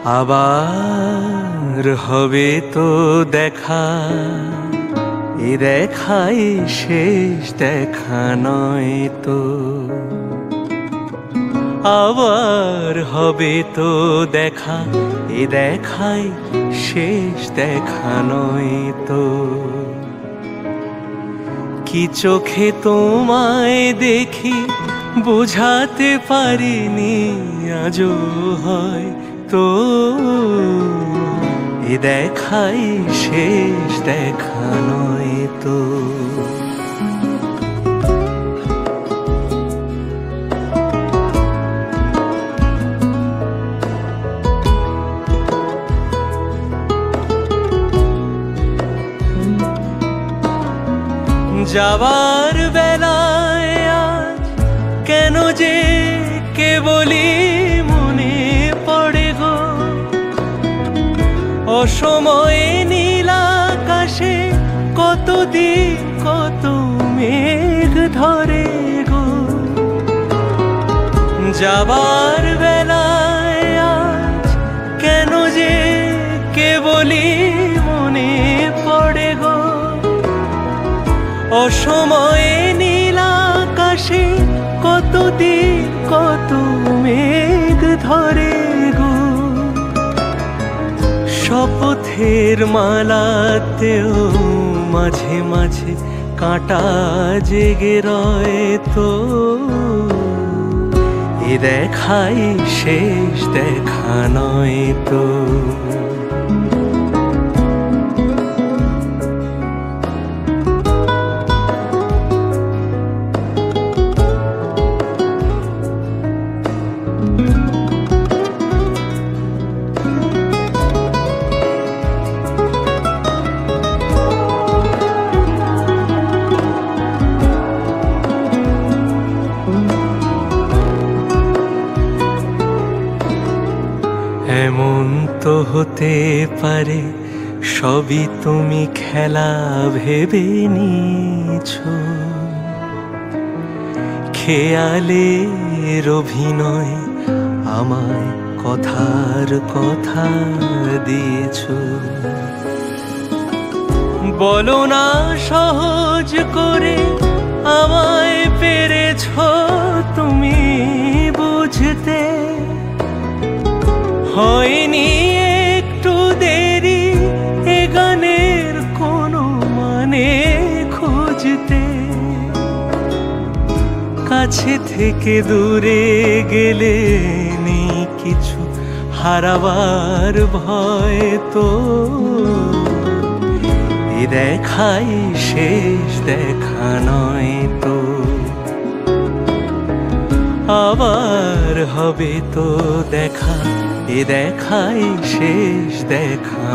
আবার হবে তো দেখা, এ দেখাই শেষ দেখা নয় তো। আবার হবে তো দেখা, এ দেখাই শেষ দেখা নয় তো। কি চোখে তোমায় দেখি বোঝাতে পারিনি আজও হয় তো, এ দেখাই শেষ দেখা নয় তো। যাবার বেলায় আজ কেন যে কেবলই মনে পড়ে গো, অসময়ে নীল আকাশে কতদিন কত মেঘ ধরে গো। যাবার বেলায় আজ কেন যে কেবলই মনে পড়ে গো, অসময়ে নীল আকাশে কতদিন কত মেঘ ধরে গো। শপথের মালাতেও মাঝে মাঝে কাঁটা জেগে রয় তো, এ দেখাই শেষ দেখা নয় তো। এমন তো হতে পারে সবই তুমি খেলা ভেবে নিয়েছো, খেয়ালের অভিনয় আমায় কথার কথা দিয়েছো। বলো না সহজ করে আমায় পেরেছো তুমি বুঝতে, হয়নি একটু দেরি এ গানের কোনো মানে খুঁজতে। কাছে থেকে দূরে গেলে নেই কিছু হারাবার ভয় তো, এ দেখাই শেষ দেখা নয় তো। আবার হবে তো দেখা, এ দেখাই শেষ দেখা।